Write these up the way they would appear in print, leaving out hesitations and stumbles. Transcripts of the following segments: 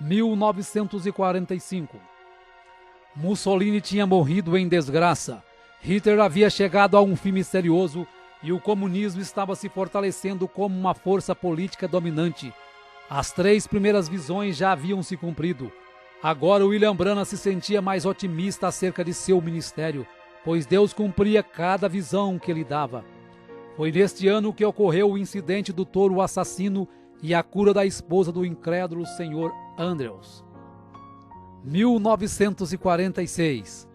1945. Mussolini tinha morrido em desgraça. Hitler havia chegado a um fim misterioso e o comunismo estava se fortalecendo como uma força política dominante. As 3 primeiras visões já haviam se cumprido. Agora William Branham se sentia mais otimista acerca de seu ministério, pois Deus cumpria cada visão que lhe dava. Foi neste ano que ocorreu o incidente do touro assassino e a cura da esposa do incrédulo Sr. Andrews. 1946.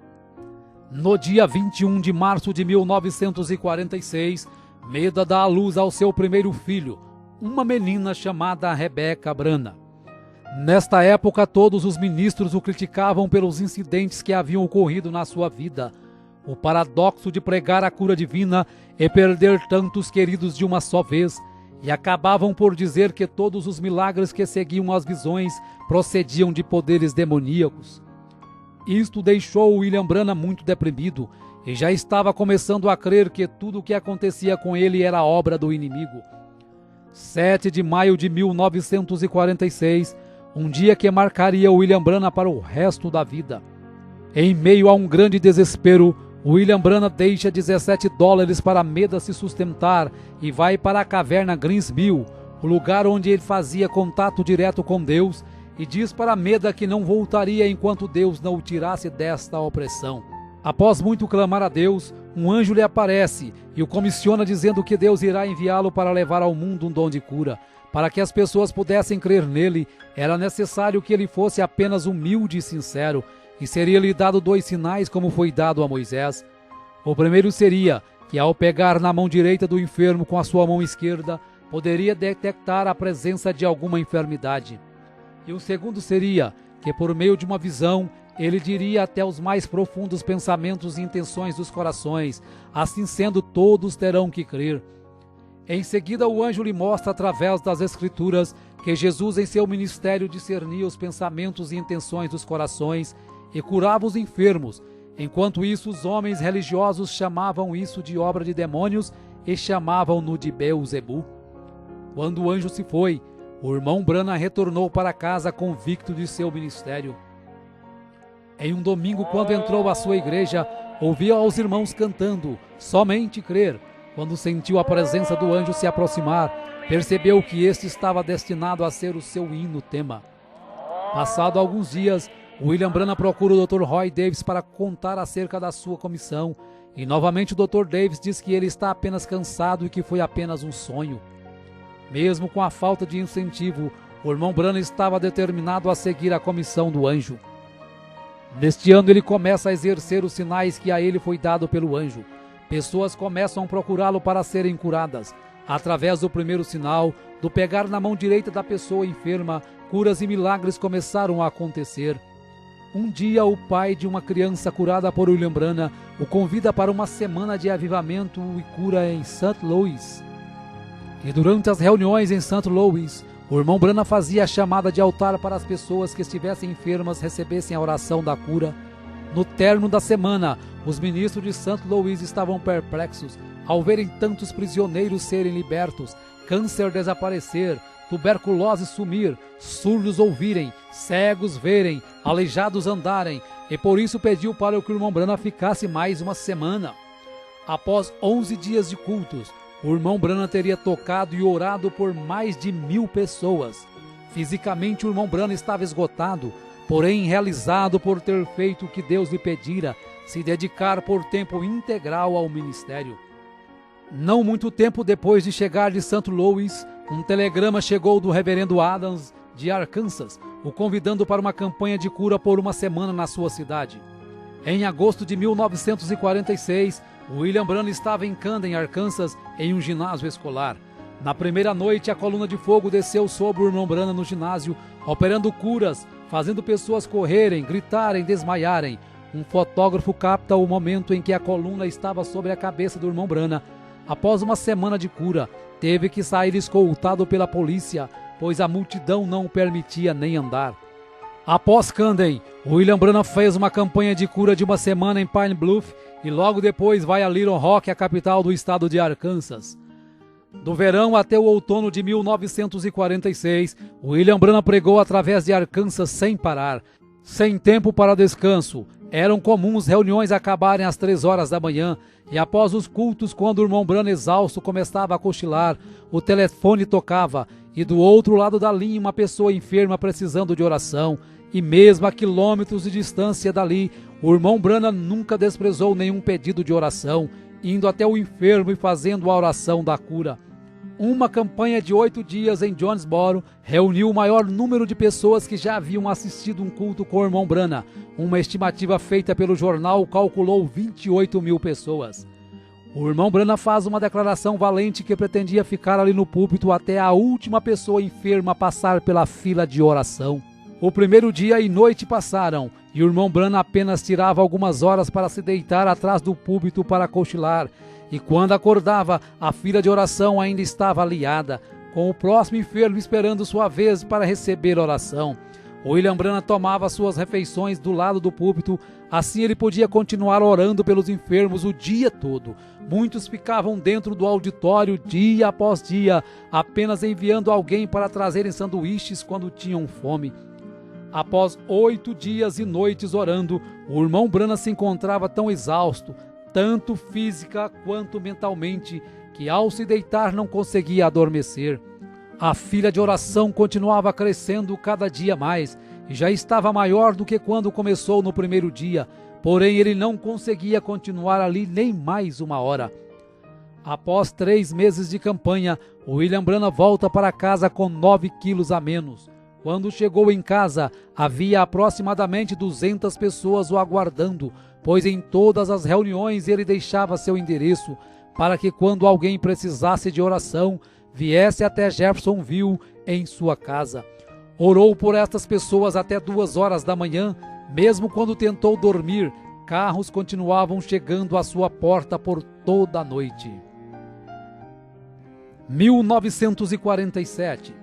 No dia 21 de março de 1946, Meda dá à luz ao seu primeiro filho, uma menina chamada Rebecca Branham. Nesta época, todos os ministros o criticavam pelos incidentes que haviam ocorrido na sua vida. O paradoxo de pregar a cura divina e perder tantos queridos de uma só vez, e acabavam por dizer que todos os milagres que seguiam as visões procediam de poderes demoníacos. Isto deixou William Branham muito deprimido e já estava começando a crer que tudo o que acontecia com ele era obra do inimigo. 7 de maio de 1946, um dia que marcaria William Branham para o resto da vida. Em meio a um grande desespero, William Branham deixa $17 para Meda se sustentar e vai para a caverna Greens Mill, o lugar onde ele fazia contato direto com Deus, e diz para Meda que não voltaria enquanto Deus não o tirasse desta opressão. Após muito clamar a Deus, um anjo lhe aparece e o comissiona dizendo que Deus irá enviá-lo para levar ao mundo um dom de cura. Para que as pessoas pudessem crer nele, era necessário que ele fosse apenas humilde e sincero, e seria-lhe dado 2 sinais como foi dado a Moisés. O primeiro seria que, ao pegar na mão direita do enfermo com a sua mão esquerda, poderia detectar a presença de alguma enfermidade. E o segundo seria que, por meio de uma visão, ele diria até os mais profundos pensamentos e intenções dos corações. Assim sendo, todos terão que crer. Em seguida, o anjo lhe mostra através das Escrituras que Jesus em seu ministério discernia os pensamentos e intenções dos corações e curava os enfermos. Enquanto isso, os homens religiosos chamavam isso de obra de demônios e chamavam-no de Beelzebu. Quando o anjo se foi, o irmão Branham retornou para casa convicto de seu ministério. Em um domingo, quando entrou à sua igreja, ouviu aos irmãos cantando "Somente crer". Quando sentiu a presença do anjo se aproximar, percebeu que este estava destinado a ser o seu hino tema. Passado alguns dias, William Branham procura o Dr. Roy Davis para contar acerca da sua comissão, e novamente o Dr. Davis diz que ele está apenas cansado e que foi apenas um sonho. Mesmo com a falta de incentivo, o irmão Branham estava determinado a seguir a comissão do anjo. Neste ano ele começa a exercer os sinais que a ele foi dado pelo anjo. Pessoas começam a procurá-lo para serem curadas. Através do primeiro sinal, do pegar na mão direita da pessoa enferma, curas e milagres começaram a acontecer. Um dia, o pai de uma criança curada por William Branham o convida para uma semana de avivamento e cura em St. Louis. E durante as reuniões em St. Louis, o irmão Branham fazia a chamada de altar para as pessoas que estivessem enfermas recebessem a oração da cura. No término da semana, os ministros de St. Louis estavam perplexos ao verem tantos prisioneiros serem libertos, câncer desaparecer, tuberculose sumir, surdos ouvirem, cegos verem, aleijados andarem, e por isso pediu para que o irmão Branham ficasse mais uma semana. Após 11 dias de cultos, o irmão Branham teria tocado e orado por mais de 1000 pessoas. Fisicamente, o irmão Branham estava esgotado, porém realizado por ter feito o que Deus lhe pedira, se dedicar por tempo integral ao ministério. Não muito tempo depois de chegar de St. Louis, um telegrama chegou do reverendo Adams de Arkansas, o convidando para uma campanha de cura por uma semana na sua cidade. Em agosto de 1946, William Branham estava em Camden, Arkansas, em um ginásio escolar. Na primeira noite, a coluna de fogo desceu sobre o irmão Branham no ginásio, operando curas, fazendo pessoas correrem, gritarem, desmaiarem. Um fotógrafo capta o momento em que a coluna estava sobre a cabeça do irmão Branham. Após uma semana de cura, teve que sair escoltado pela polícia, pois a multidão não o permitia nem andar. Após Camden, William Branham fez uma campanha de cura de uma semana em Pine Bluff e logo depois vai a Little Rock, a capital do estado de Arkansas. Do verão até o outono de 1946, William Branham pregou através de Arkansas sem parar, sem tempo para descanso. Eram comuns reuniões acabarem às 3 horas da manhã, e após os cultos, quando o irmão Branham exausto começava a cochilar, o telefone tocava, e do outro lado da linha uma pessoa enferma precisando de oração, e mesmo a quilômetros de distância dali, o irmão Branham nunca desprezou nenhum pedido de oração, indo até o enfermo e fazendo a oração da cura. Uma campanha de 8 dias em Jonesboro reuniu o maior número de pessoas que já haviam assistido um culto com o irmão Branham. Uma estimativa feita pelo jornal calculou 28 mil pessoas. O irmão Branham faz uma declaração valente que pretendia ficar ali no púlpito até a última pessoa enferma passar pela fila de oração. O primeiro dia e noite passaram, e o irmão Branham apenas tirava algumas horas para se deitar atrás do púlpito para cochilar, e quando acordava, a fila de oração ainda estava aliada, com o próximo enfermo esperando sua vez para receber oração. William Branham tomava suas refeições do lado do púlpito, assim ele podia continuar orando pelos enfermos o dia todo. Muitos ficavam dentro do auditório dia após dia, apenas enviando alguém para trazerem sanduíches quando tinham fome. Após 8 dias e noites orando, o irmão Branham se encontrava tão exausto, tanto física quanto mentalmente, que ao se deitar não conseguia adormecer. A fila de oração continuava crescendo cada dia mais, e já estava maior do que quando começou no primeiro dia, porém ele não conseguia continuar ali nem mais uma hora. Após 3 meses de campanha, William Branham volta para casa com 9 quilos a menos. Quando chegou em casa, havia aproximadamente 200 pessoas o aguardando, pois em todas as reuniões ele deixava seu endereço, para que quando alguém precisasse de oração, viesse até Jeffersonville em sua casa. Orou por estas pessoas até 2 horas da manhã, mesmo quando tentou dormir, carros continuavam chegando à sua porta por toda a noite. 1947.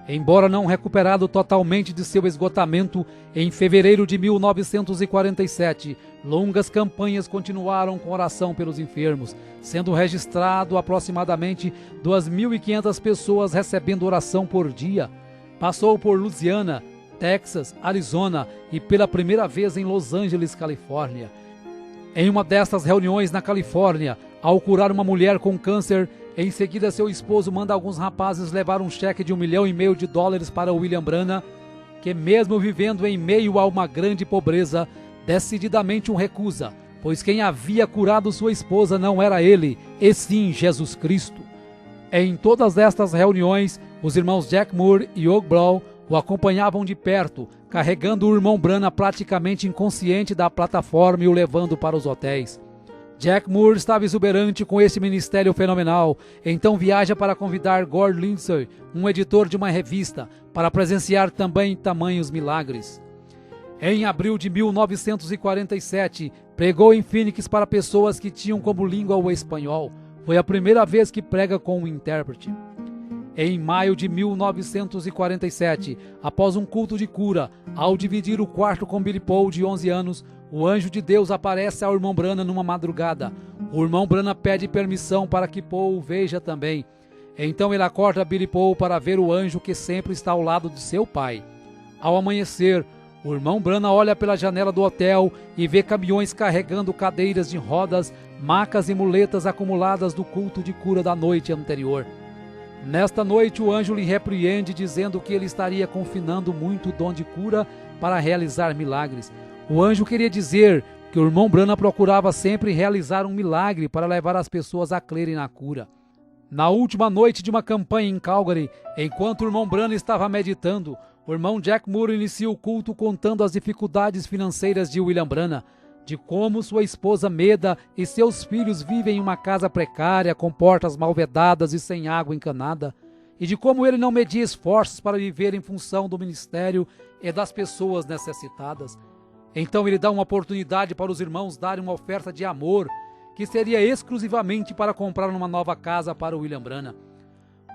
Embora não recuperado totalmente de seu esgotamento, em fevereiro de 1947, longas campanhas continuaram com oração pelos enfermos, sendo registrado aproximadamente 2.500 pessoas recebendo oração por dia. Passou por Louisiana, Texas, Arizona e pela primeira vez em Los Angeles, Califórnia. Em uma destas reuniões na Califórnia, ao curar uma mulher com câncer, em seguida seu esposo manda alguns rapazes levar um cheque de $1,5 milhão para William Branham, que mesmo vivendo em meio a uma grande pobreza, decididamente o recusa, pois quem havia curado sua esposa não era ele, e sim Jesus Cristo. Em todas estas reuniões, os irmãos Jack Moore e Hugh Brown o acompanhavam de perto, carregando o irmão Branham praticamente inconsciente da plataforma e o levando para os hotéis. Jack Moore estava exuberante com esse ministério fenomenal, então viaja para convidar Gord Lindsay, um editor de uma revista, para presenciar também tamanhos milagres. Em abril de 1947, pregou em Phoenix para pessoas que tinham como língua o espanhol. Foi a primeira vez que prega com um intérprete. Em maio de 1947, após um culto de cura, ao dividir o quarto com Billy Paul, de 11 anos, o anjo de Deus aparece ao irmão Branham numa madrugada. O irmão Branham pede permissão para que Paul o veja também. Então ele acorda Billy Paul para ver o anjo que sempre está ao lado de seu pai. Ao amanhecer, o irmão Branham olha pela janela do hotel e vê caminhões carregando cadeiras de rodas, macas e muletas acumuladas do culto de cura da noite anterior. Nesta noite o anjo lhe repreende, dizendo que ele estaria confinando muito o dom de cura para realizar milagres. O anjo queria dizer que o irmão Branham procurava sempre realizar um milagre para levar as pessoas a crerem na cura. Na última noite de uma campanha em Calgary, enquanto o irmão Branham estava meditando, o irmão Jack Moore inicia o culto contando as dificuldades financeiras de William Branham, de como sua esposa Meda e seus filhos vivem em uma casa precária, com portas mal vedadas e sem água encanada, e de como ele não media esforços para viver em função do ministério e das pessoas necessitadas. Então ele dá uma oportunidade para os irmãos darem uma oferta de amor, que seria exclusivamente para comprar uma nova casa para William Branham.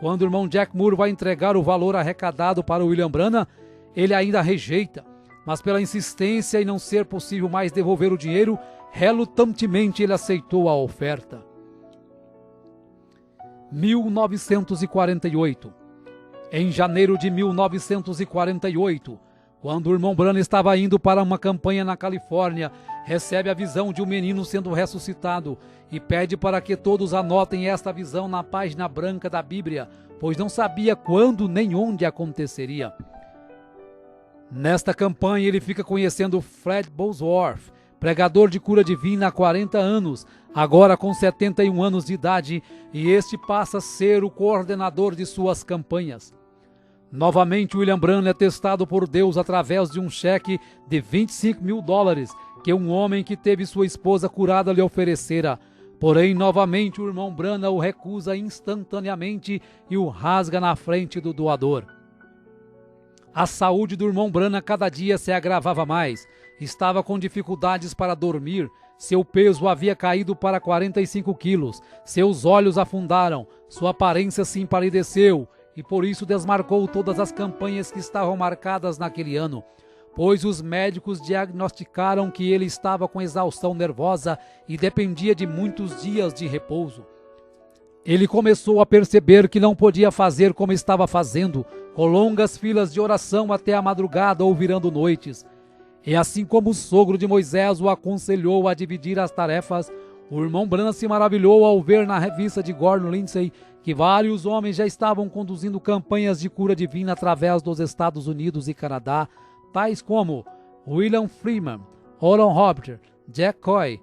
Quando o irmão Jack Moore vai entregar o valor arrecadado para William Branham, ele ainda rejeita, mas pela insistência e não ser possível mais devolver o dinheiro, relutantemente ele aceitou a oferta. 1948. Em janeiro de 1948, quando o irmão Branham estava indo para uma campanha na Califórnia, recebe a visão de um menino sendo ressuscitado e pede para que todos anotem esta visão na página branca da Bíblia, pois não sabia quando nem onde aconteceria. Nesta campanha ele fica conhecendo Fred Bosworth, pregador de cura divina há 40 anos, agora com 71 anos de idade, e este passa a ser o coordenador de suas campanhas. Novamente, William Branham é testado por Deus através de um cheque de $25.000 que um homem que teve sua esposa curada lhe oferecera. Porém, novamente, o irmão Branham o recusa instantaneamente e o rasga na frente do doador. A saúde do irmão Branham cada dia se agravava mais. Estava com dificuldades para dormir, seu peso havia caído para 45 quilos, seus olhos afundaram, sua aparência se empalideceu e por isso desmarcou todas as campanhas que estavam marcadas naquele ano, pois os médicos diagnosticaram que ele estava com exaustão nervosa e dependia de muitos dias de repouso. Ele começou a perceber que não podia fazer como estava fazendo, com longas filas de oração até a madrugada ou virando noites. E assim como o sogro de Moisés o aconselhou a dividir as tarefas, o irmão Branham se maravilhou ao ver na revista de Gordon Lindsay que vários homens já estavam conduzindo campanhas de cura divina através dos Estados Unidos e Canadá, tais como William Freeman, Oral Roberts, Jack Coy,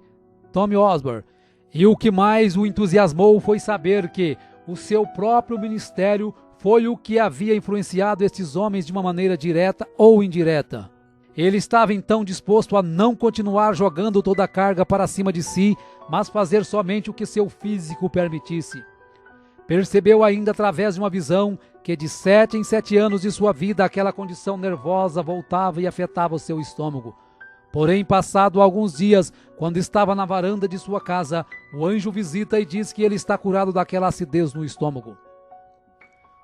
Tommy Osborne. E o que mais o entusiasmou foi saber que o seu próprio ministério foi o que havia influenciado estes homens de uma maneira direta ou indireta. Ele estava então disposto a não continuar jogando toda a carga para cima de si, mas fazer somente o que seu físico permitisse. Percebeu ainda através de uma visão que de 7 em 7 anos de sua vida aquela condição nervosa voltava e afetava o seu estômago. Porém, passado alguns dias, quando estava na varanda de sua casa, o anjo visita e diz que ele está curado daquela acidez no estômago.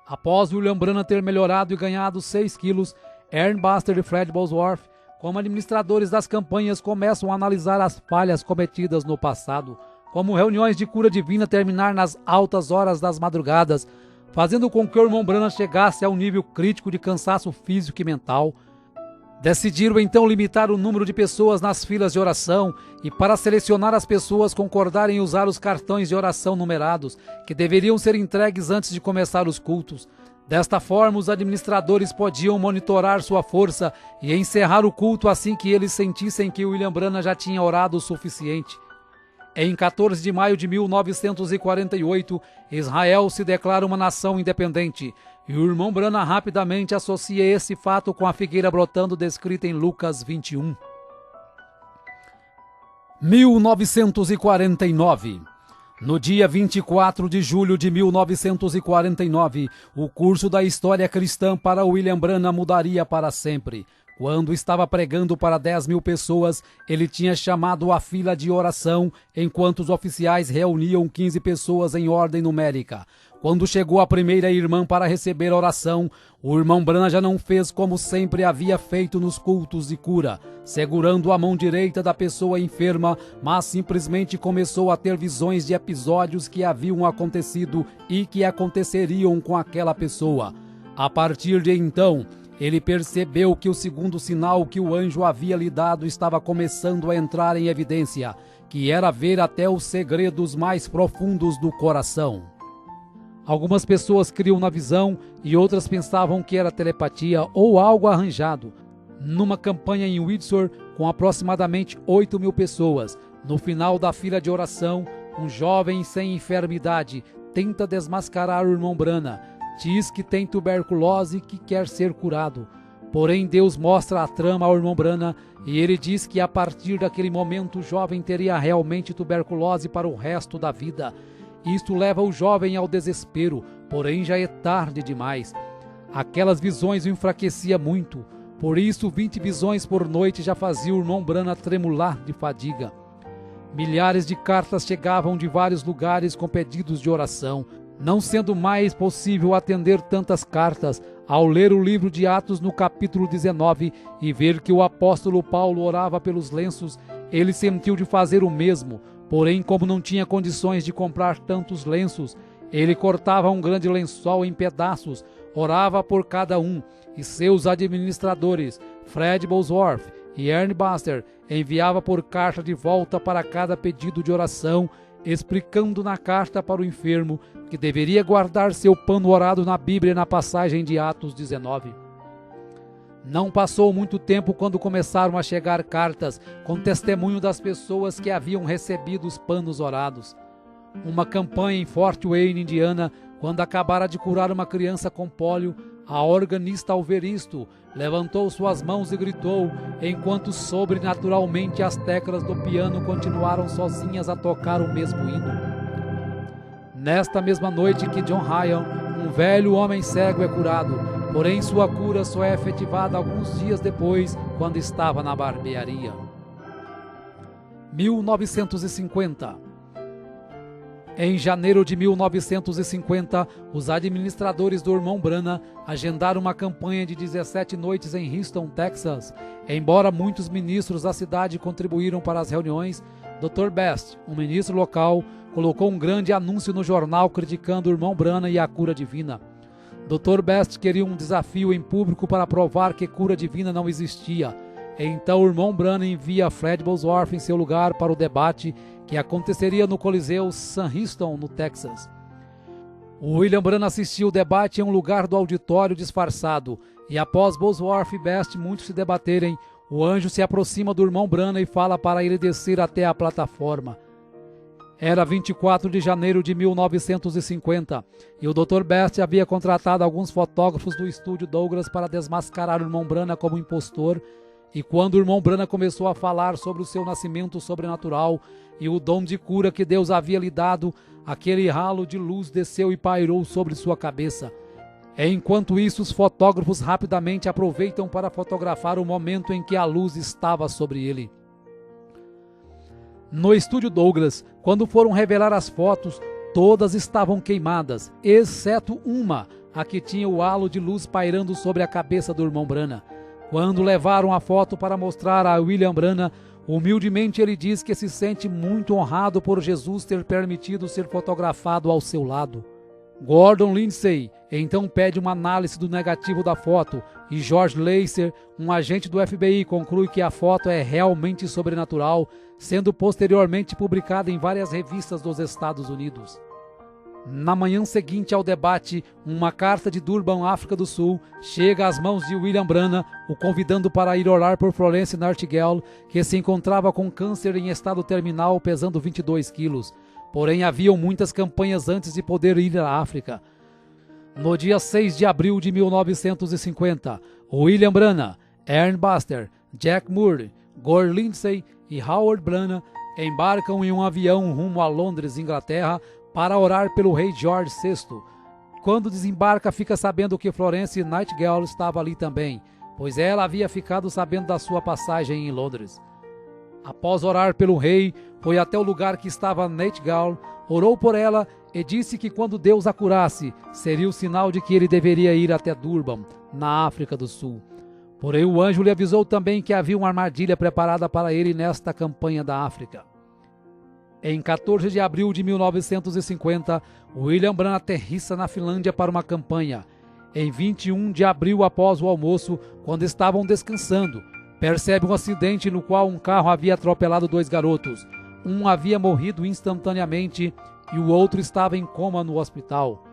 Após William Branham ter melhorado e ganhado 6 quilos, Aaron Buster e Fred Bosworth, como administradores das campanhas, começam a analisar as falhas cometidas no passado, como reuniões de cura divina terminar nas altas horas das madrugadas, fazendo com que o irmão Branham chegasse a um nível crítico de cansaço físico e mental. Decidiram então limitar o número de pessoas nas filas de oração e, para selecionar as pessoas, concordarem em usar os cartões de oração numerados, que deveriam ser entregues antes de começar os cultos. Desta forma, os administradores podiam monitorar sua força e encerrar o culto assim que eles sentissem que William Branham já tinha orado o suficiente. Em 14 de maio de 1948, Israel se declara uma nação independente, e o irmão Branham rapidamente associa esse fato com a figueira brotando descrita em Lucas 21. 1949. No dia 24 de julho de 1949, o curso da história cristã para William Branham mudaria para sempre. Quando estava pregando para 10.000 pessoas, ele tinha chamado a fila de oração, enquanto os oficiais reuniam 15 pessoas em ordem numérica. Quando chegou a primeira irmã para receber a oração, o irmão Branham já não fez como sempre havia feito nos cultos de cura, segurando a mão direita da pessoa enferma, mas simplesmente começou a ter visões de episódios que haviam acontecido e que aconteceriam com aquela pessoa. A partir de então, ele percebeu que o segundo sinal que o anjo havia lhe dado estava começando a entrar em evidência, que era ver até os segredos mais profundos do coração. Algumas pessoas criam na visão e outras pensavam que era telepatia ou algo arranjado. Numa campanha em Windsor, com aproximadamente 8.000 pessoas, no final da fila de oração, um jovem sem enfermidade tenta desmascarar o irmão Branham. Diz que tem tuberculose e que quer ser curado. Porém, Deus mostra a trama ao irmão Branham e ele diz que a partir daquele momento o jovem teria realmente tuberculose para o resto da vida. Isto leva o jovem ao desespero, porém já é tarde demais. Aquelas visões o enfraqueciam muito, por isso 20 visões por noite já faziam o irmão Branham tremular de fadiga. Milhares de cartas chegavam de vários lugares com pedidos de oração. Não sendo mais possível atender tantas cartas, ao ler o livro de Atos no capítulo 19 e ver que o apóstolo Paulo orava pelos lenços, ele sentiu de fazer o mesmo. Porém, como não tinha condições de comprar tantos lenços, Ele cortava um grande lençol em pedaços, orava por cada um, e seus administradores, Fred Bosworth e Ernie Buster, enviava por carta de volta para cada pedido de oração, explicando na carta para o enfermo que deveria guardar seu pano orado na Bíblia na passagem de Atos 19. Não passou muito tempo quando começaram a chegar cartas com testemunho das pessoas que haviam recebido os panos orados. Uma campanha em Fort Wayne, Indiana, quando acabara de curar uma criança com pólio, a organista, ao ver isto, levantou suas mãos e gritou, enquanto sobrenaturalmente as teclas do piano continuaram sozinhas a tocar o mesmo hino. Nesta mesma noite que John Ryan, um velho homem cego, é curado, porém sua cura só é efetivada alguns dias depois, quando estava na barbearia. 1950. Em janeiro de 1950, os administradores do irmão Branham agendaram uma campanha de 17 noites em Houston, Texas. Embora muitos ministros da cidade contribuíram para as reuniões, Dr. Best, um ministro local, colocou um grande anúncio no jornal criticando o irmão Branham e a cura divina. Dr. Best queria um desafio em público para provar que cura divina não existia. Então o irmão Branham envia Fred Bosworth em seu lugar para o debate que aconteceria no Coliseu Sam Houston, no Texas. O William Branham assistiu o debate em um lugar do auditório disfarçado, e após Bosworth e Best muitos se debaterem, o anjo se aproxima do irmão Branham e fala para ele descer até a plataforma. Era 24 de janeiro de 1950, e o Dr. Best havia contratado alguns fotógrafos do estúdio Douglas para desmascarar o irmão Branham como impostor. E quando o irmão Branham começou a falar sobre o seu nascimento sobrenatural e o dom de cura que Deus havia lhe dado, aquele ralo de luz desceu e pairou sobre sua cabeça. Enquanto isso, os fotógrafos rapidamente aproveitam para fotografar o momento em que a luz estava sobre ele. No estúdio Douglas, quando foram revelar as fotos, todas estavam queimadas, exceto uma, a que tinha o halo de luz pairando sobre a cabeça do irmão Branham. Quando levaram a foto para mostrar a William Branham, humildemente ele diz que se sente muito honrado por Jesus ter permitido ser fotografado ao seu lado. Gordon Lindsay então pede uma análise do negativo da foto e George Lacer, um agente do FBI, conclui que a foto é realmente sobrenatural, sendo posteriormente publicada em várias revistas dos Estados Unidos. Na manhã seguinte ao debate, uma carta de Durban, África do Sul, chega às mãos de William Branham, o convidando para ir orar por Florence Nightingale, que se encontrava com câncer em estado terminal, pesando 22 quilos. Porém, haviam muitas campanhas antes de poder ir à África. No dia 6 de abril de 1950, William Branham, Ernie Buster, Jack Moore, Gordon Lindsay e Howard Branham embarcam em um avião rumo a Londres, Inglaterra, para orar pelo rei George VI. Quando desembarca, fica sabendo que Florence Nightingale estava ali também, pois ela havia ficado sabendo da sua passagem em Londres. Após orar pelo rei, foi até o lugar que estava Nightingale, orou por ela e disse que quando Deus a curasse, seria o sinal de que ele deveria ir até Durban, na África do Sul. Porém, o anjo lhe avisou também que havia uma armadilha preparada para ele nesta campanha da África. Em 14 de abril de 1950, William Branham aterrissa na Finlândia para uma campanha. Em 21 de abril, após o almoço, quando estavam descansando, percebe um acidente no qual um carro havia atropelado 2 garotos. Um havia morrido instantaneamente e o outro estava em coma no hospital.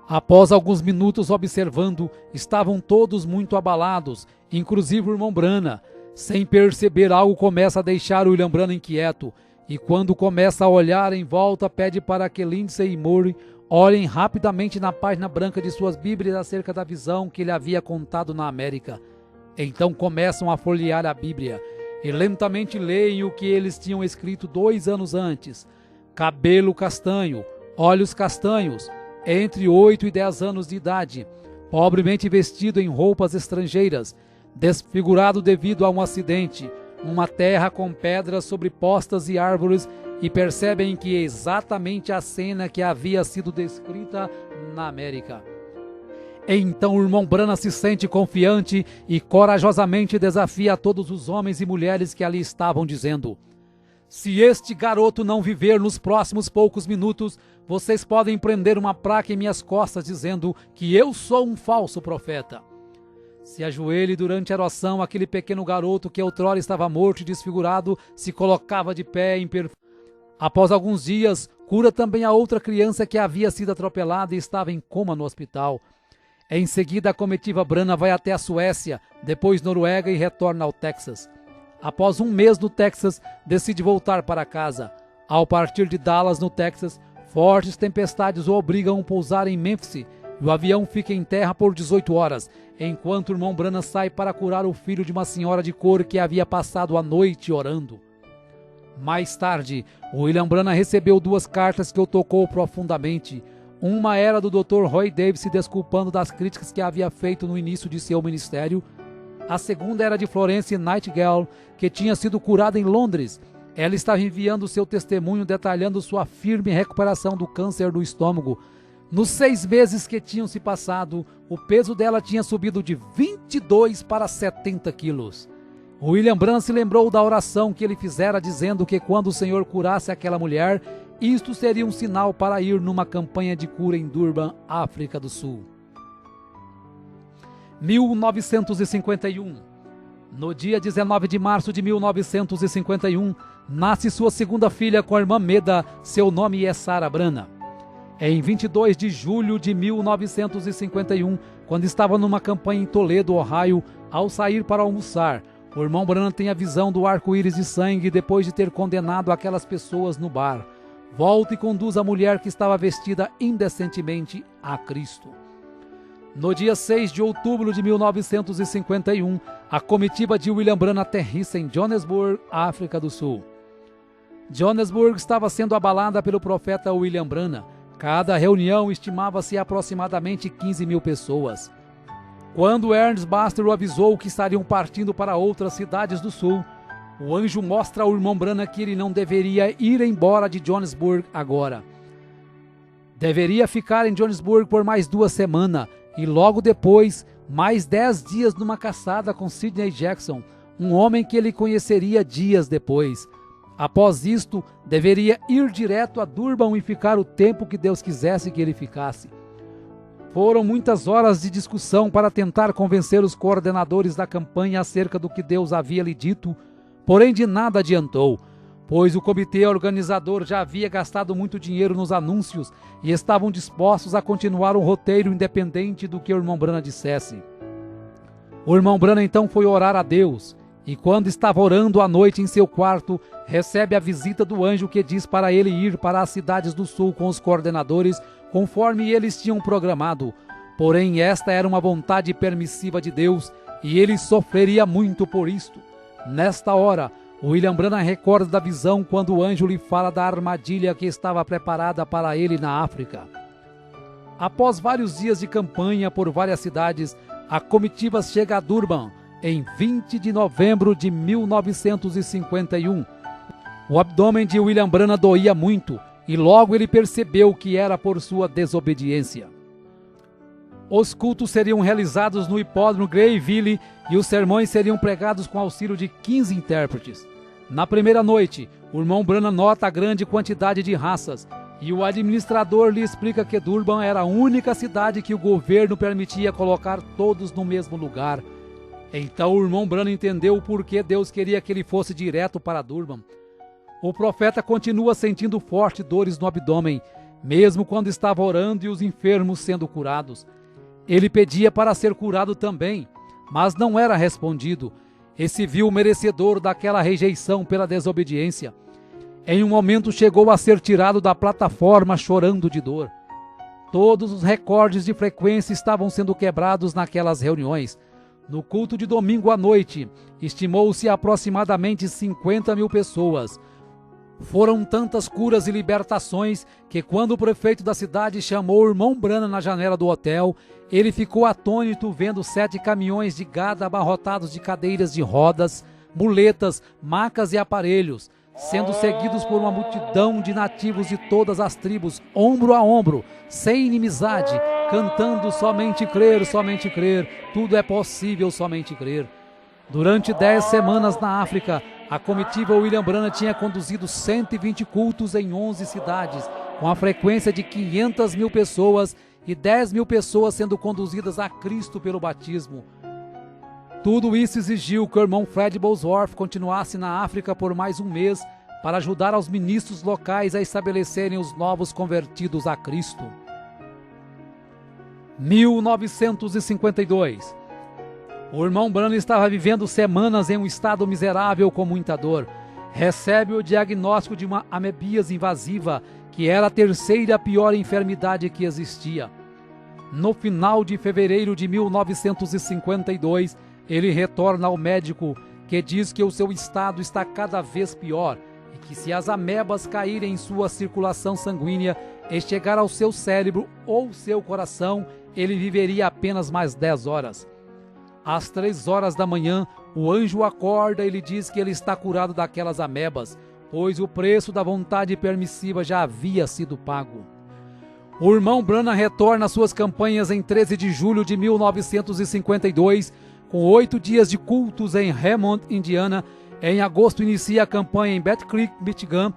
Após alguns minutos observando, estavam todos muito abalados, inclusive o irmão Branham. Sem perceber, algo começa a deixar o William Branham inquieto. E quando começa a olhar em volta, pede para que Lindsay e Moore olhem rapidamente na página branca de suas Bíblias acerca da visão que ele havia contado na América. Então começam a folhear a Bíblia e lentamente leem o que eles tinham escrito 2 anos antes. Cabelo castanho, olhos castanhos, entre 8 e 10 anos de idade, pobremente vestido em roupas estrangeiras, desfigurado devido a um acidente, uma terra com pedras sobrepostas e árvores, e percebem que é exatamente a cena que havia sido descrita na América. Então o irmão Branham se sente confiante e corajosamente desafia a todos os homens e mulheres que ali estavam, dizendo: Se este garoto não viver nos próximos poucos minutos, vocês podem prender uma placa em minhas costas dizendo que eu sou um falso profeta. Se ajoelhe durante a oração, aquele pequeno garoto que outrora estava morto e desfigurado se colocava de pé em perfeito. Após alguns dias, cura também a outra criança que havia sido atropelada e estava em coma no hospital. Em seguida, a comitiva Brana vai até a Suécia, depois Noruega e retorna ao Texas. Após um mês no Texas, decide voltar para casa. Ao partir de Dallas, no Texas, fortes tempestades o obrigam a pousar em Memphis e o avião fica em terra por 18 horas, enquanto o irmão Branham sai para curar o filho de uma senhora de cor que havia passado a noite orando. Mais tarde, William Branham recebeu 2 cartas que o tocou profundamente. Uma era do Dr. Roy Davis se desculpando das críticas que havia feito no início de seu ministério. A segunda era de Florence Nightingale, que tinha sido curada em Londres. Ela estava enviando seu testemunho detalhando sua firme recuperação do câncer do estômago. Nos 6 meses que tinham se passado, o peso dela tinha subido de 22 para 70 quilos. William Branham se lembrou da oração que ele fizera dizendo que quando o Senhor curasse aquela mulher, isto seria um sinal para ir numa campanha de cura em Durban, África do Sul. 1951. No dia 19 de março de 1951, nasce sua segunda filha com a irmã Meda, seu nome é Sarah Branham. Em 22 de julho de 1951, quando estava numa campanha em Toledo, Ohio, ao sair para almoçar, o irmão Branham tem a visão do arco-íris de sangue depois de ter condenado aquelas pessoas no bar. Volta e conduz a mulher que estava vestida indecentemente a Cristo. No dia 6 de outubro de 1951, a comitiva de William Branham aterrissa em Johannesburg, África do Sul. Johannesburg estava sendo abalada pelo profeta William Branham. Cada reunião estimava-se aproximadamente 15 mil pessoas. Quando Ernest Baxter o avisou que estariam partindo para outras cidades do sul, o anjo mostra ao irmão Branham que ele não deveria ir embora de Johannesburg agora. Deveria ficar em Johannesburg por mais 2 semanas e logo depois, mais 10 dias numa caçada com Sidney Jackson, um homem que ele conheceria dias depois. Após isto, deveria ir direto a Durban e ficar o tempo que Deus quisesse que ele ficasse. Foram muitas horas de discussão para tentar convencer os coordenadores da campanha acerca do que Deus havia lhe dito, porém de nada adiantou, pois o comitê organizador já havia gastado muito dinheiro nos anúncios e estavam dispostos a continuar um roteiro independente do que o irmão Branham dissesse. O irmão Branham então foi orar a Deus, e quando estava orando à noite em seu quarto, recebe a visita do anjo que diz para ele ir para as cidades do sul com os coordenadores, conforme eles tinham programado. Porém, esta era uma vontade permissiva de Deus, e ele sofreria muito por isto. Nesta hora, William Branham recorda da visão quando o anjo lhe fala da armadilha que estava preparada para ele na África. Após vários dias de campanha por várias cidades, a comitiva chega a Durban, em 20 de novembro de 1951. O abdômen de William Branham doía muito, e logo ele percebeu que era por sua desobediência. Os cultos seriam realizados no hipódromo Greyville e os sermões seriam pregados com auxílio de 15 intérpretes. Na primeira noite, o irmão Branham nota a grande quantidade de raças e o administrador lhe explica que Durban era a única cidade que o governo permitia colocar todos no mesmo lugar. Então o irmão Branham entendeu o porquê Deus queria que ele fosse direto para Durban. O profeta continua sentindo fortes dores no abdômen, mesmo quando estava orando e os enfermos sendo curados. Ele pedia para ser curado também, mas não era respondido, e se viu merecedor daquela rejeição pela desobediência. Em um momento chegou a ser tirado da plataforma chorando de dor. Todos os recordes de frequência estavam sendo quebrados naquelas reuniões. No culto de domingo à noite, estimou-se aproximadamente 50 mil pessoas. Foram tantas curas e libertações que quando o prefeito da cidade chamou o irmão Branham na janela do hotel, ele ficou atônito vendo 7 caminhões de gado abarrotados de cadeiras de rodas, muletas, macas e aparelhos, sendo seguidos por uma multidão de nativos de todas as tribos, ombro a ombro, sem inimizade, cantando somente crer, tudo é possível somente crer. Durante 10 semanas na África, a comitiva William Branham tinha conduzido 120 cultos em 11 cidades, com a frequência de 500 mil pessoas e 10 mil pessoas sendo conduzidas a Cristo pelo batismo. Tudo isso exigiu que o irmão Fred Bosworth continuasse na África por mais um mês para ajudar aos ministros locais a estabelecerem os novos convertidos a Cristo. 1952. O irmão Branham estava vivendo semanas em um estado miserável com muita dor. Recebe o diagnóstico de uma amebíase invasiva, que era a terceira pior enfermidade que existia. No final de fevereiro de 1952, ele retorna ao médico, que diz que o seu estado está cada vez pior e que se as amebas caírem em sua circulação sanguínea e chegar ao seu cérebro ou seu coração, ele viveria apenas mais 10 horas. Às 3 horas da manhã, o anjo acorda e lhe diz que ele está curado daquelas amebas, pois o preço da vontade permissiva já havia sido pago. O irmão Branham retorna às suas campanhas em 13 de julho de 1952, com 8 dias de cultos em Hammond, Indiana. Em agosto inicia a campanha em Battle Creek, Michigan.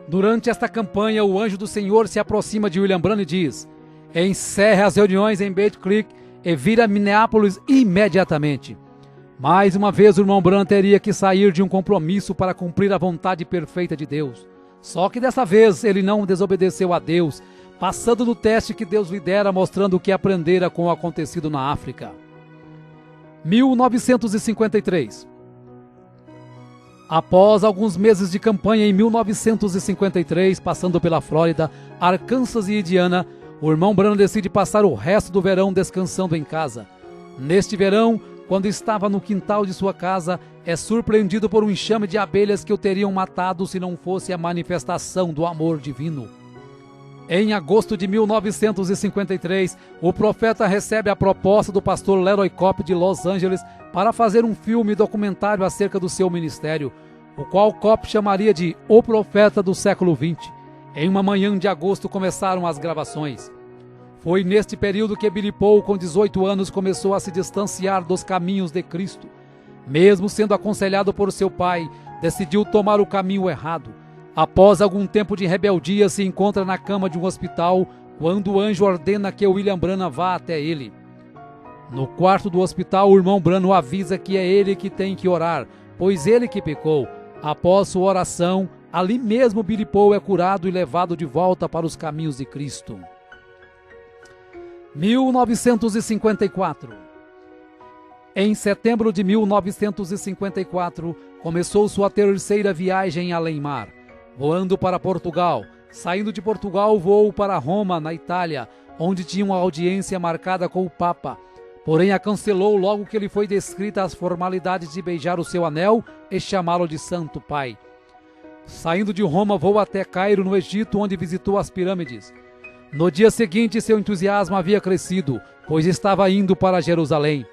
Durante esta campanha, o anjo do Senhor se aproxima de William Branham e diz: encerre as reuniões em Battle Creek e vira a Minneapolis imediatamente. Mais uma vez o irmão Branham teria que sair de um compromisso para cumprir a vontade perfeita de Deus. Só que dessa vez ele não desobedeceu a Deus, passando no teste que Deus lhe dera, mostrando o que aprendera com o acontecido na África. 1953. Após alguns meses de campanha em 1953, passando pela Flórida, Arkansas e Indiana, o irmão Branham decide passar o resto do verão descansando em casa. Neste verão, quando estava no quintal de sua casa, é surpreendido por um enxame de abelhas que o teriam matado se não fosse a manifestação do amor divino. Em agosto de 1953, o profeta recebe a proposta do pastor Leroy Cope de Los Angeles para fazer um filme documentário acerca do seu ministério, o qual Cope chamaria de O Profeta do Século XX. Em uma manhã de agosto começaram as gravações. Foi neste período que Billy Paul, com 18 anos, começou a se distanciar dos caminhos de Cristo. Mesmo sendo aconselhado por seu pai, decidiu tomar o caminho errado. Após algum tempo de rebeldia, se encontra na cama de um hospital, quando o anjo ordena que William Branham vá até ele. No quarto do hospital, o irmão Branham avisa que é ele que tem que orar, pois ele que pecou. Após sua oração, ali mesmo Billy Paul é curado e levado de volta para os caminhos de Cristo. 1954. Em setembro de 1954, começou sua terceira viagem além-mar, voando para Portugal. Saindo de Portugal, voou para Roma, na Itália, onde tinha uma audiência marcada com o Papa. Porém, a cancelou logo que lhe foi descrita as formalidades de beijar o seu anel e chamá-lo de Santo Pai. Saindo de Roma, voou até Cairo, no Egito, onde visitou as pirâmides. No dia seguinte, seu entusiasmo havia crescido, pois estava indo para Jerusalém.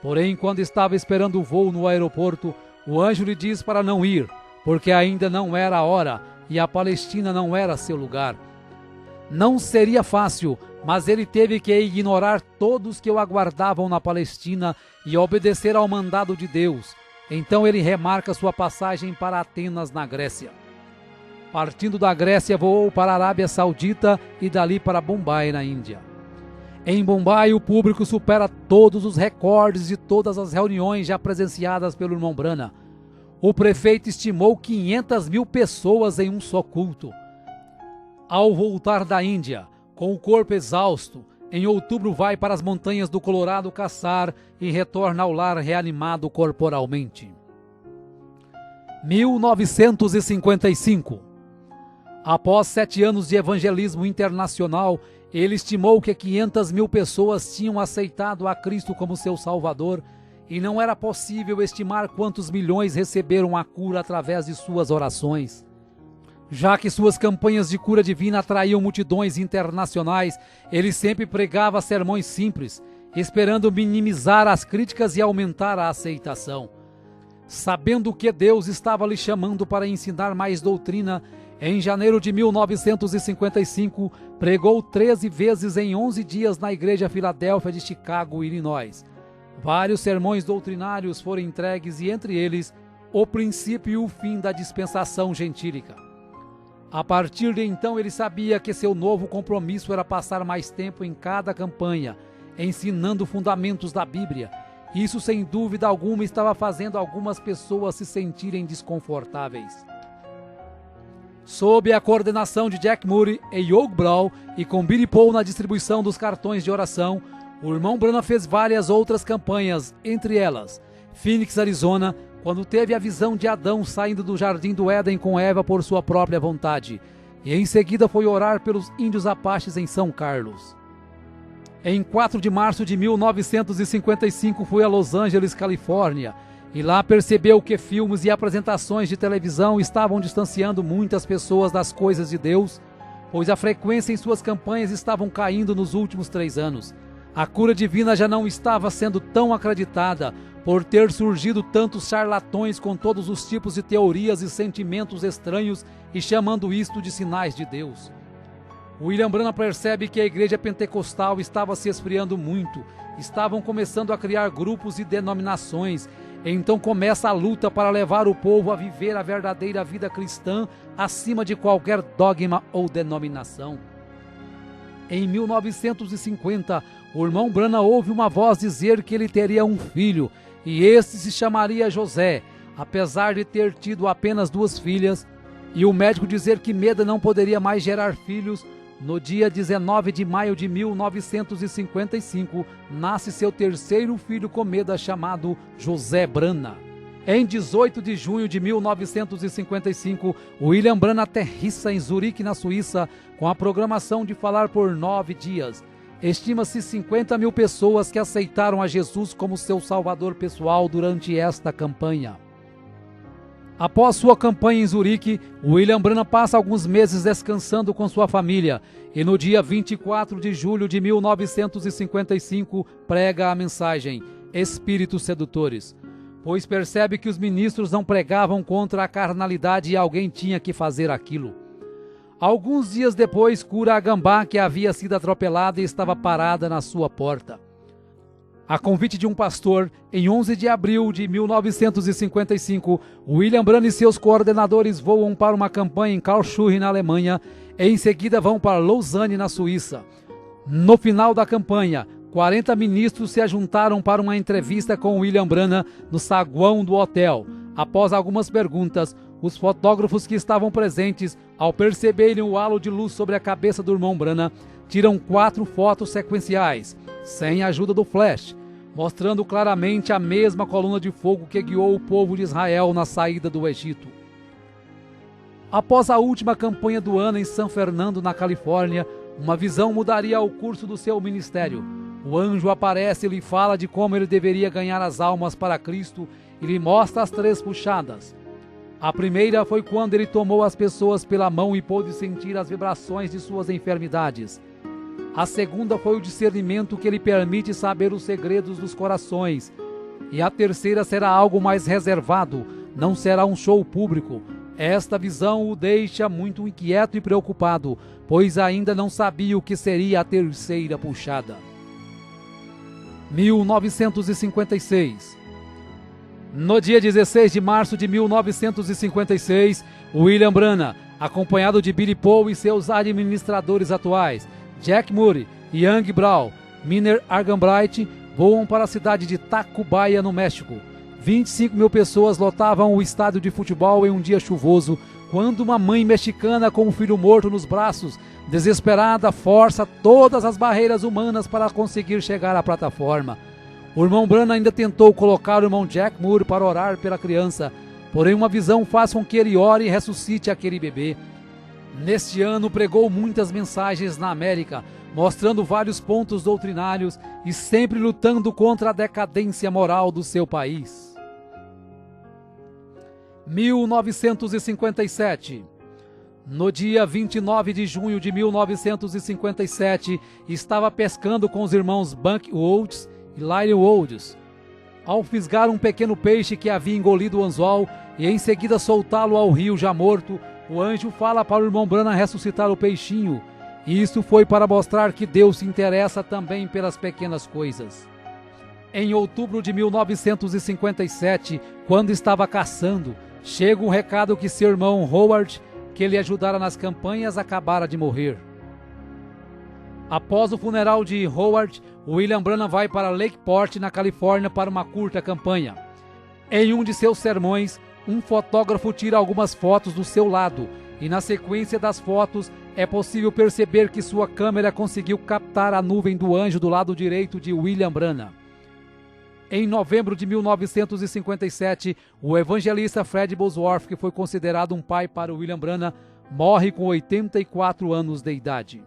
Porém, quando estava esperando o voo no aeroporto, o anjo lhe diz para não ir, porque ainda não era a hora e a Palestina não era seu lugar. Não seria fácil, mas ele teve que ignorar todos que o aguardavam na Palestina e obedecer ao mandado de Deus. Então ele remarca sua passagem para Atenas, na Grécia. Partindo da Grécia, voou para a Arábia Saudita e dali para Bombai, na Índia. Em Bombai, o público supera todos os recordes de todas as reuniões já presenciadas pelo irmão Branham. O prefeito estimou 500 mil pessoas em um só culto. Ao voltar da Índia, com o corpo exausto, em outubro vai para as montanhas do Colorado caçar e retorna ao lar reanimado corporalmente. 1955. Após 7 anos de evangelismo internacional, ele estimou que 500 mil pessoas tinham aceitado a Cristo como seu Salvador, e não era possível estimar quantos milhões receberam a cura através de suas orações. Já que suas campanhas de cura divina atraíam multidões internacionais, ele sempre pregava sermões simples, esperando minimizar as críticas e aumentar a aceitação. Sabendo que Deus estava lhe chamando para ensinar mais doutrina, em janeiro de 1955, pregou 13 vezes em 11 dias na Igreja Filadélfia de Chicago, Illinois. Vários sermões doutrinários foram entregues e, entre eles, o princípio e o fim da dispensação gentílica. A partir de então ele sabia que seu novo compromisso era passar mais tempo em cada campanha, ensinando fundamentos da Bíblia. Isso sem dúvida alguma estava fazendo algumas pessoas se sentirem desconfortáveis. Sob a coordenação de Jack Moody e Hugh Brown e com Billy Paul na distribuição dos cartões de oração, o irmão Branham fez várias outras campanhas, entre elas Phoenix, Arizona, quando teve a visão de Adão saindo do jardim do Éden com Eva por sua própria vontade, e em seguida foi orar pelos índios apaches em São Carlos. Em 4 de março de 1955 foi a Los Angeles, Califórnia, e lá percebeu que filmes e apresentações de televisão estavam distanciando muitas pessoas das coisas de Deus, pois a frequência em suas campanhas estavam caindo nos últimos 3 anos. A cura divina já não estava sendo tão acreditada, por ter surgido tantos charlatões com todos os tipos de teorias e sentimentos estranhos e chamando isto de sinais de Deus. William Branham percebe que a igreja pentecostal estava se esfriando muito, estavam começando a criar grupos e denominações, então começa a luta para levar o povo a viver a verdadeira vida cristã acima de qualquer dogma ou denominação. Em 1950, o irmão Branham ouve uma voz dizer que ele teria um filho, e este se chamaria José, apesar de ter tido apenas 2 filhas, e o médico dizer que Meda não poderia mais gerar filhos. No dia 19 de maio de 1955, nasce seu 3º filho com Meda, chamado José Branham. Em 18 de junho de 1955, William Branham aterrissa em Zurique, na Suíça, com a programação de falar por 9 dias. Estima-se 50.000 pessoas que aceitaram a Jesus como seu salvador pessoal durante esta campanha. Após sua campanha em Zurique, William Branham passa alguns meses descansando com sua família e no dia 24 de julho de 1955 prega a mensagem Espíritos Sedutores, pois percebe que os ministros não pregavam contra a carnalidade e alguém tinha que fazer aquilo. Alguns dias depois, cura a gambá que havia sido atropelada e estava parada na sua porta. A convite de um pastor, em 11 de abril de 1955, William Branham e seus coordenadores voam para uma campanha em Karlsruhe, na Alemanha, e em seguida vão para Lausanne, na Suíça. No final da campanha, 40 ministros se ajuntaram para uma entrevista com William Branham no saguão do hotel. Após algumas perguntas, os fotógrafos que estavam presentes, ao perceberem o halo de luz sobre a cabeça do irmão Branham, tiram 4 fotos sequenciais, sem a ajuda do flash, mostrando claramente a mesma coluna de fogo que guiou o povo de Israel na saída do Egito. Após a última campanha do ano em San Fernando, na Califórnia, uma visão mudaria o curso do seu ministério. O anjo aparece e lhe fala de como ele deveria ganhar as almas para Cristo e lhe mostra as 3 puxadas. A primeira foi quando ele tomou as pessoas pela mão e pôde sentir as vibrações de suas enfermidades. A segunda foi o discernimento que lhe permite saber os segredos dos corações. E a terceira será algo mais reservado, não será um show público. Esta visão o deixa muito inquieto e preocupado, pois ainda não sabia o que seria a terceira puxada. 1956. No dia 16 de março de 1956, William Branham, acompanhado de Billy Paul e seus administradores atuais, Jack Moody, Young Brown, Miner Arganbright, voam para a cidade de Tacubaya, no México. 25.000 pessoas lotavam o estádio de futebol em um dia chuvoso, quando uma mãe mexicana com um filho morto nos braços, desesperada, força todas as barreiras humanas para conseguir chegar à plataforma. O irmão Branham ainda tentou colocar o irmão Jack Moore para orar pela criança, porém uma visão faz com que ele ore e ressuscite aquele bebê. Neste ano pregou muitas mensagens na América, mostrando vários pontos doutrinários e sempre lutando contra a decadência moral do seu país. 1957. No dia 29 de junho de 1957, estava pescando com os irmãos Buck Woods e Lyle Woods. Ao fisgar um pequeno peixe que havia engolido o anzol e em seguida soltá-lo ao rio já morto, o anjo fala para o irmão Branham ressuscitar o peixinho. Isso foi para mostrar que Deus se interessa também pelas pequenas coisas. Em outubro de 1957, Quando estava caçando, chega um recado que seu irmão Howard, que lhe ajudara nas campanhas, acabara de morrer. Após o funeral de Howard, William Branham vai para Lakeport, na Califórnia, para uma curta campanha. Em um de seus sermões, um fotógrafo tira algumas fotos do seu lado, e na sequência das fotos é possível perceber que sua câmera conseguiu captar a nuvem do anjo do lado direito de William Branham. Em novembro de 1957, o evangelista Fred Bosworth, que foi considerado um pai para William Branham, morre com 84 anos de idade.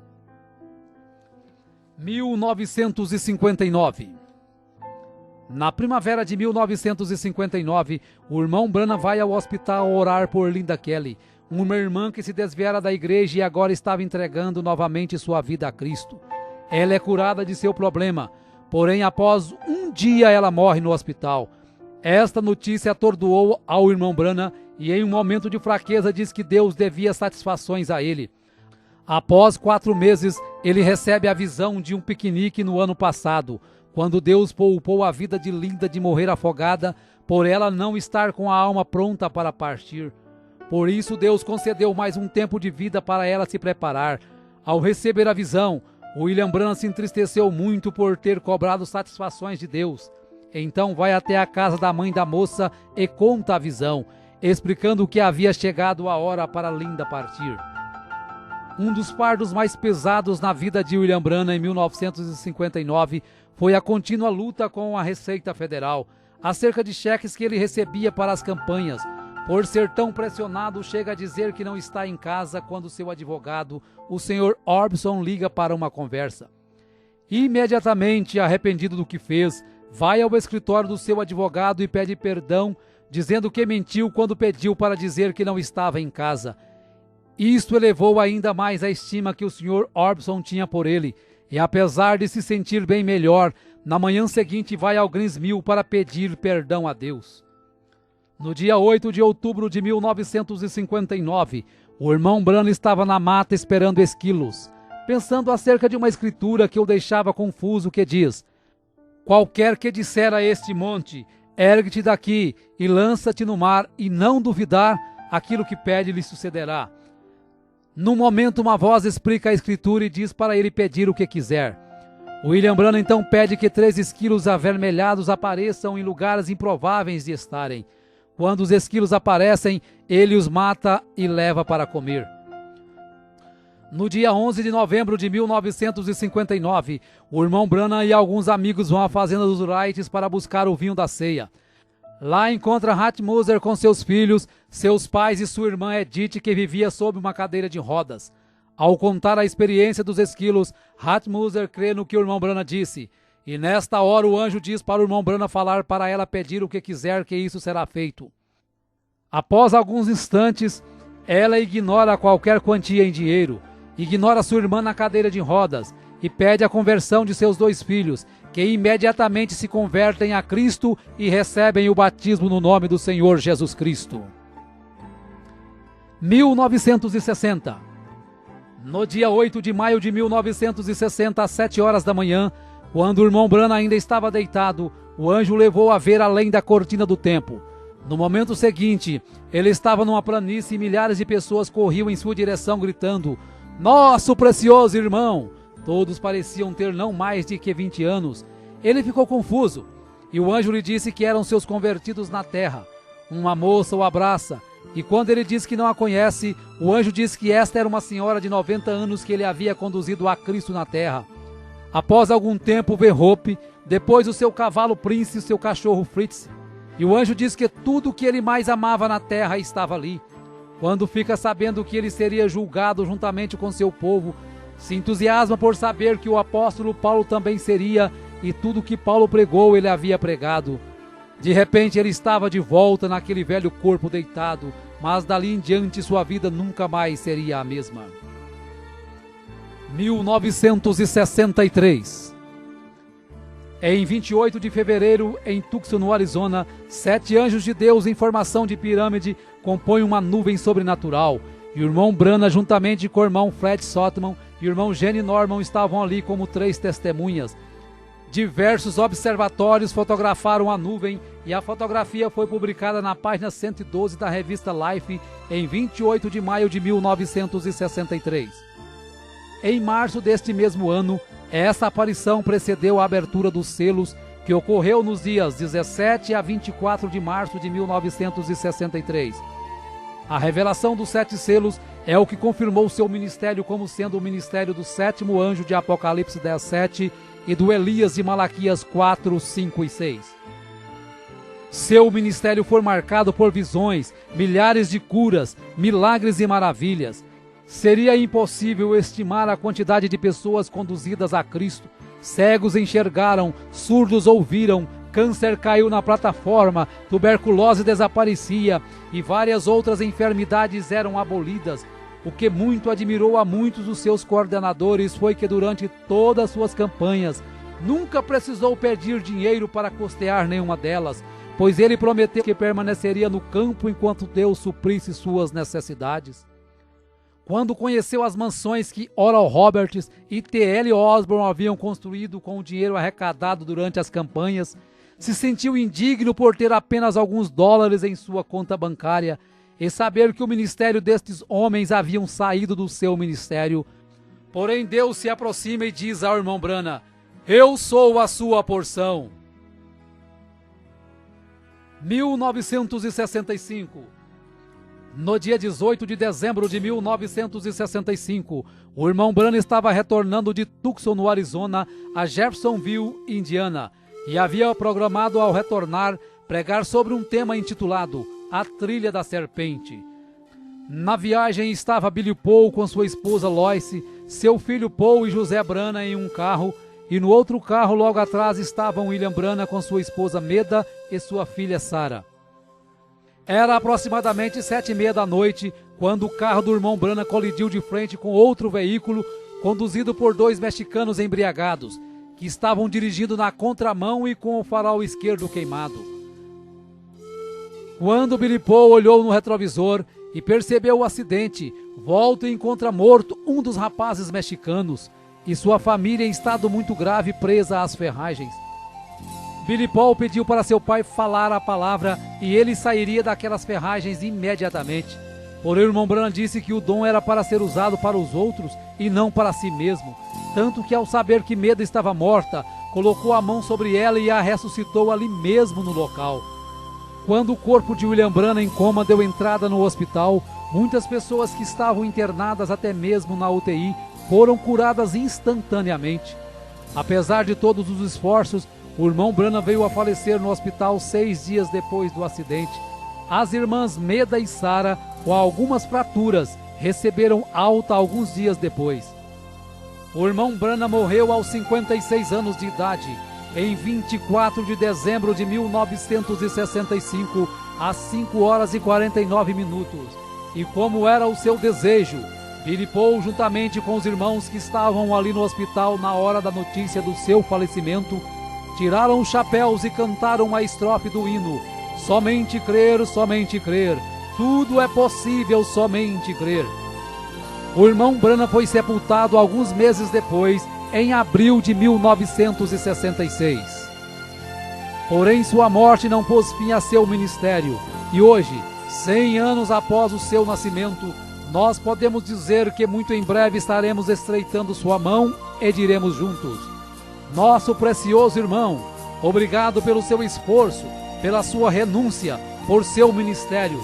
1959. Na primavera de 1959, o irmão Branham vai ao hospital orar por Linda Kelly, uma irmã que se desviara da igreja e agora estava entregando novamente sua vida a Cristo. Ela é curada de seu problema, porém após um dia ela morre no hospital. Esta notícia atordoou ao irmão Branham e em um momento de fraqueza diz que Deus devia satisfações a ele. Após 4 meses, ele recebe a visão de um piquenique no ano passado, quando Deus poupou a vida de Linda de morrer afogada, por ela não estar com a alma pronta para partir. Por isso Deus concedeu mais um tempo de vida para ela se preparar. Ao receber a visão, William Branham se entristeceu muito por ter cobrado satisfações de Deus. Então vai até a casa da mãe da moça e conta a visão, explicando que havia chegado a hora para Linda partir. Um dos fardos mais pesados na vida de William Branham em 1959 foi a contínua luta com a Receita Federal, acerca de cheques que ele recebia para as campanhas. Por ser tão pressionado, chega a dizer que não está em casa quando seu advogado, o Sr. Orbison, liga para uma conversa. Imediatamente, arrependido do que fez, vai ao escritório do seu advogado e pede perdão, dizendo que mentiu quando pediu para dizer que não estava em casa. Isto elevou ainda mais a estima que o Sr. Orbison tinha por ele, e apesar de se sentir bem melhor, na manhã seguinte vai ao Greens Mill para pedir perdão a Deus. No dia 8 de outubro de 1959, o irmão Branham estava na mata esperando esquilos, pensando acerca de uma escritura que o deixava confuso, que diz: qualquer que disser a este monte, ergue-te daqui e lança-te no mar, e não duvidar, aquilo que pede lhe sucederá. No momento, uma voz explica a escritura e diz para ele pedir o que quiser. William Branham então pede que 3 esquilos avermelhados apareçam em lugares improváveis de estarem. Quando os esquilos aparecem, ele os mata e leva para comer. No dia 11 de novembro de 1959, o irmão Branham e alguns amigos vão à fazenda dos Wrights para buscar o vinho da ceia. Lá encontra Hat Moser com seus filhos, seus pais e sua irmã Edith, que vivia sob uma cadeira de rodas. Ao contar a experiência dos esquilos, Hat Moser crê no que o irmão Branham disse, e nesta hora o anjo diz para o irmão Branham falar para ela pedir o que quiser, que isso será feito. Após alguns instantes, ela ignora qualquer quantia em dinheiro, ignora sua irmã na cadeira de rodas e pede a conversão de seus 2 filhos, que imediatamente se convertem a Cristo e recebem o batismo no nome do Senhor Jesus Cristo. 1960. No dia 8 de maio de 1960, às 7 horas da manhã, quando o irmão Branham ainda estava deitado, o anjo o levou a ver além da cortina do templo. No momento seguinte, ele estava numa planície e milhares de pessoas corriam em sua direção gritando: "Nosso precioso irmão!" Todos pareciam ter não mais de que 20 anos. Ele ficou confuso, e o anjo lhe disse que eram seus convertidos na terra. Uma moça o abraça, e quando ele diz que não a conhece, o anjo diz que esta era uma senhora de 90 anos que ele havia conduzido a Cristo na terra. Após algum tempo vê Hope, depois o seu cavalo Prince e o seu cachorro Fritz, e o anjo diz que tudo o que ele mais amava na terra estava ali. Quando fica sabendo que ele seria julgado juntamente com seu povo, se entusiasma por saber que o apóstolo Paulo também seria, e tudo que Paulo pregou ele havia pregado. De repente ele estava de volta naquele velho corpo deitado, mas dali em diante sua vida nunca mais seria a mesma. 1963. Em 28 de fevereiro, em Tucson, no Arizona, 7 anjos de Deus em formação de pirâmide compõem uma nuvem sobrenatural, e o irmão Branham, juntamente com o irmão Fred Sotman e o irmão Gene Norman, estavam ali como 3 testemunhas. Diversos observatórios fotografaram a nuvem e a fotografia foi publicada na página 112 da revista Life em 28 de maio de 1963. Em março deste mesmo ano, essa aparição precedeu a abertura dos selos, que ocorreu nos dias 17 a 24 de março de 1963. A revelação dos 7 selos é o que confirmou seu ministério como sendo o ministério do 7º anjo de Apocalipse 10:7 e do Elias de Malaquias 4, 5 e 6. Seu ministério foi marcado por visões, milhares de curas, milagres e maravilhas. Seria impossível estimar a quantidade de pessoas conduzidas a Cristo. Cegos enxergaram, surdos ouviram, câncer caiu na plataforma, tuberculose desaparecia e várias outras enfermidades eram abolidas. O que muito admirou a muitos dos seus coordenadores foi que durante todas suas campanhas nunca precisou pedir dinheiro para custear nenhuma delas, pois ele prometeu que permaneceria no campo enquanto Deus suprisse suas necessidades. Quando conheceu as mansões que Oral Roberts e T.L. Osborne haviam construído com o dinheiro arrecadado durante as campanhas, se sentiu indigno por ter apenas alguns dólares em sua conta bancária e saber que o ministério destes homens haviam saído do seu ministério. Porém Deus se aproxima e diz ao irmão Branham: eu sou a sua porção. 1965. No dia 18 de dezembro de 1965, o irmão Branham estava retornando de Tucson, no Arizona, a Jeffersonville, Indiana, e havia programado ao retornar pregar sobre um tema intitulado A Trilha da Serpente. Na viagem estava Billy Paul com sua esposa Lois, seu filho Paul e José Branham em um carro, e no outro carro logo atrás estavam William Branham com sua esposa Meda e sua filha Sarah. Era aproximadamente 7:30 da noite quando o carro do irmão Branham colidiu de frente com outro veículo conduzido por 2 mexicanos embriagados, que estavam dirigindo na contramão e com o farol esquerdo queimado. Quando Billy Paul olhou no retrovisor e percebeu o acidente, volta e encontra morto um dos rapazes mexicanos e sua família em estado muito grave presa às ferragens. Billy Paul pediu para seu pai falar a palavra e ele sairia daquelas ferragens imediatamente. Porém, o irmão Branham disse que o dom era para ser usado para os outros e não para si mesmo. Tanto que, ao saber que Meda estava morta, colocou a mão sobre ela e a ressuscitou ali mesmo no local. Quando o corpo de William Branham em coma deu entrada no hospital, muitas pessoas que estavam internadas até mesmo na UTI foram curadas instantaneamente. Apesar de todos os esforços, o irmão Branham veio a falecer no hospital 6 dias depois do acidente. As irmãs Meda e Sarah, com algumas fraturas, receberam alta alguns dias depois. O irmão Branham morreu aos 56 anos de idade, em 24 de dezembro de 1965, às 5 horas e 49 minutos. E como era o seu desejo, Billy Paul, juntamente com os irmãos que estavam ali no hospital na hora da notícia do seu falecimento, tiraram os chapéus e cantaram a estrofe do hino: somente crer, tudo é possível, somente crer. O irmão Branham foi sepultado alguns meses depois, em abril de 1966. Porém, sua morte não pôs fim a seu ministério, e hoje, 100 anos após o seu nascimento, nós podemos dizer que muito em breve estaremos estreitando sua mão e diremos juntos: nosso precioso irmão, obrigado pelo seu esforço, pela sua renúncia, por seu ministério.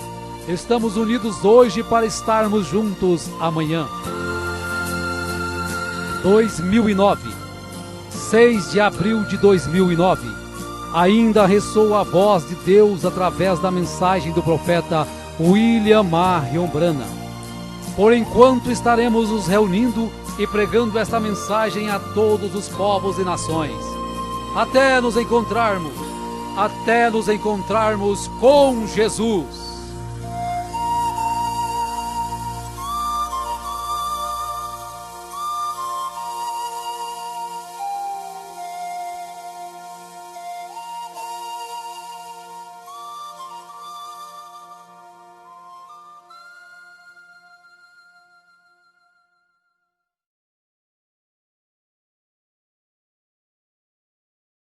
Estamos unidos hoje para estarmos juntos amanhã. 2009, 6 de abril de 2009. Ainda ressoa a voz de Deus através da mensagem do profeta William Marion Branham. Por enquanto estaremos nos reunindo e pregando esta mensagem a todos os povos e nações. Até nos encontrarmos com Jesus.